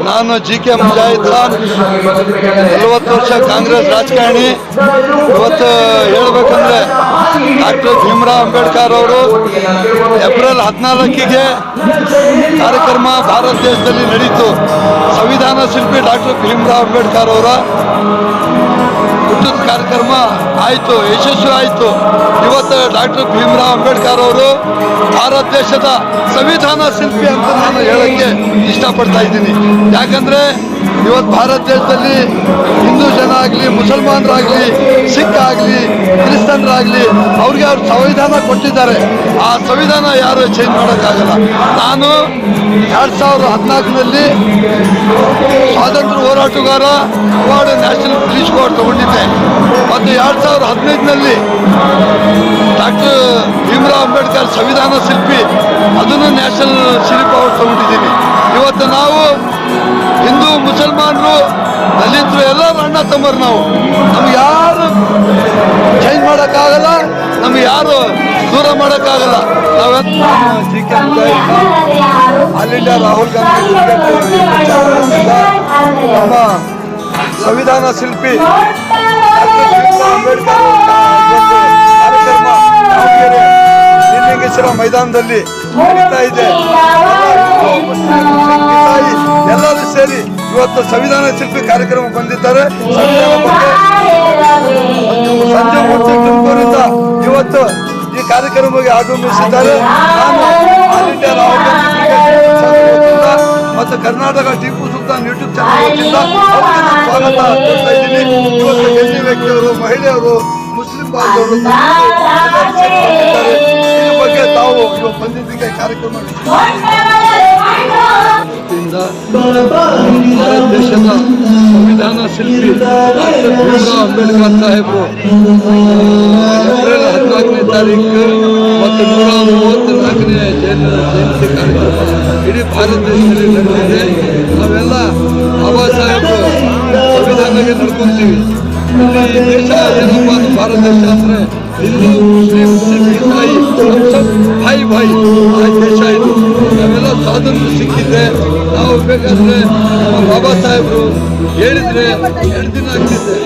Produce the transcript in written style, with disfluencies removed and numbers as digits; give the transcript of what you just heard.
ನಾನು ಜಿ.ಕೆ. ಮುಜಾಹಿದ್ ಖಾನ್, 40 ವರ್ಷ ಕಾಂಗ್ರೆಸ್ ರಾಜಕಾರಣಿ. ಇವತ್ತು ಹೇಳ್ಬೇಕಂದ್ರೆ ಡಾಕ್ಟರ್ ಭೀಮರಾವ್ ಅಂಬೇಡ್ಕರ್ ಅವರು ಏಪ್ರಿಲ್ 14ಗೆ ಕಾರ್ಯಕ್ರಮ ಭಾರತ ದೇಶದಲ್ಲಿ ನಡೀತು. ಸಂವಿಧಾನ ಶಿಲ್ಪಿ ಡಾಕ್ಟರ್ ಭೀಮರಾವ್ ಅಂಬೇಡ್ಕರ್ ಅವರ ಹುಟ್ಟದ ಕಾರ್ಯಕ್ರಮ ಆಯಿತು, ಯಶಸ್ವಿ ಆಯಿತು. ಇವತ್ತು ಡಾಕ್ಟರ್ ಭೀಮರಾವ್ ಅಂಬೇಡ್ಕರ್ ಅವರು ಭಾರತ ದೇಶದ ಸಂವಿಧಾನ ಶಿಲ್ಪಿ ಅಂತ ನಾನು ಹೇಳೋಕ್ಕೆ ಇಷ್ಟಪಡ್ತಾ ಇದ್ದೀನಿ. ಯಾಕಂದರೆ ಇವತ್ತು ಭಾರತ ದೇಶದಲ್ಲಿ ಹಿಂದೂ ಜನ ಆಗಲಿ, ಮುಸಲ್ಮಾನರಾಗಲಿ, ಸಿಖ್ ಆಗಲಿ, ಕ್ರಿಸ್ತನರಾಗಲಿ, ಅವ್ರಿಗೆ ಅವ್ರು ಸಂವಿಧಾನ ಕೊಟ್ಟಿದ್ದಾರೆ. ಆ ಸಂವಿಧಾನ ಯಾರು ಚೇಂಜ್ ಮಾಡೋಕ್ಕಾಗಲ್ಲ. ನಾನು 2014ನಲ್ಲಿ ಸ್ವಾತಂತ್ರ್ಯ ಹೋರಾಟಗಾರ ಅವಾರ್ಡ್ ನ್ಯಾಷನಲ್ ಪೊಲೀಸ್ ಅವಾರ್ಡ್ ತಗೊಂಡಿದ್ದೆ. ಮತ್ತು 2015ನಲ್ಲಿ ಡಾಕ್ಟರ್ ಭೀಮರಾವ್ ಅಂಬೇಡ್ಕರ್ ಸಂವಿಧಾನ ಶಿಲ್ಪಿ, ಅದನ್ನು ನ್ಯಾಷನಲ್ ಶಿಲ್ಪಿ ಅವಾರ್ಡ್ ತಗೊಂಡಿದ್ದೀನಿ. ಇವತ್ತು ನಾವು ಹಿಂದೂ, ಮುಸಲ್ಮಾನರು, ದಲಿತರು ಎಲ್ಲರೂ ಅಣ್ಣ ತಮ್ಮರು. ನಮ್ಗೆ ಯಾರು ಚೇಂಜ್ ಮಾಡೋಕ್ಕಾಗಲ್ಲ, ನಮ್ಗೆ ಯಾರು ದೂರ ಮಾಡೋಕ್ಕಾಗಲ್ಲ. GK. All India Rahul Gandhi ನಮ್ಮ ಸಂವಿಧಾನ ಶಿಲ್ಪಿ ಡಾಕ್ಟರ್ ಭೀಮರಾವ್ ಅಂಬೇಡ್ಕರ್ ಕಾರ್ಯಕ್ರಮ ಲಿಂಗೇಶ್ವರ ಮೈದಾನದಲ್ಲಿ ನಡೀತಾ ಇದೆ. ಎಲ್ಲರೂ ಸೇರಿ ಇವತ್ತು ಸಂವಿಧಾನ ಶಿಲ್ಪಿ ಕಾರ್ಯಕ್ರಮ ಬಂದಿದ್ದಾರೆ. ಸಂವಿಧಾನ ಬಗ್ಗೆ ಸಂಜೆ ಮುಂಚೆ ತುಮಕೂರಿಂದ ಇವತ್ತು ಈ ಕಾರ್ಯಕ್ರಮಕ್ಕೆ ಆಗಮಿಸಿದ್ದಾರೆ. ನಾನು ಆಲ್ ಇಂಡಿಯಾ ರಾಹುಲ್ ಗಾಂಧಿ ಮತ್ತು ಕರ್ನಾಟಕ ಟಿಪ್ಪು ಸುಲ್ತಾನ್ ಯೂಟ್ಯೂಬ್ ಚಾನಲ್ ವತಿಯಿಂದ ಅವರಿಗೆ ನಾನು ಸ್ವಾಗತ ಕೊಡ್ತಾ ಇದ್ದೀನಿ. ಇವತ್ತು ಗಣ್ಯ ವ್ಯಕ್ತಿಯವರು, ಮಹಿಳೆಯರು, ಮುಸ್ಲಿಂ ಬಾಂಧವರು ಬಂದಿದ್ದಾರೆ. ಇದ್ರ ಬಗ್ಗೆ ತಾವು ಇವಾಗ ಬಂದಿದ್ದಕ್ಕೆ ಕಾರ್ಯಕ್ರಮ ಭಾರತ ದೇಶದ ಸಂವಿಧಾನ ಶಿಲ್ಪಿ ಡಾಕ್ಟರ್ ಭೀಮರಾವ್ ಅಂಬೇಡ್ಕರ್ ಸಾಹೇಬರು ಏಪ್ರಿಲ್ 14ನೇ ತಾರೀಕು ಮತ್ತು 134ನೇ ಜಯಂತಿ ಕಾರ್ಯಕ್ರಮ ಇಡೀ ಭಾರತ ದೇಶದಲ್ಲಿ ನಡೆದಿದೆ. ನಾವೆಲ್ಲ ಬಾಬಾ ಸಾಹೇಬರು ಸಂವಿಧಾನಕ್ಕೆ ನಡ್ಕೊಂತೀವಿ. ಇಲ್ಲಿ ದೇಶ ಏನಪ್ಪ ಅಂದ್ರೆ ಭಾರತ ದೇಶ ಅಂದರೆ ಹಿಂದೂ, ಮುಸ್ಲಿಂ, ಸಿಖ್, ಇಸಾಯಿ ಭಾಯಿ ಭಾಯಿ ಆ ದೇಶ ಇದು. ನಾವೆಲ್ಲ ಸ್ವಾತಂತ್ರ್ಯ ಸಿಕ್ಕಿದೆ. ನಾವು ಬೇಕಾದ್ರೆ ಬಾಬಾ ಸಾಹೇಬರು ಹೇಳಿದರೆ 2 ದಿನ ಆಗ್ತಿದೆ.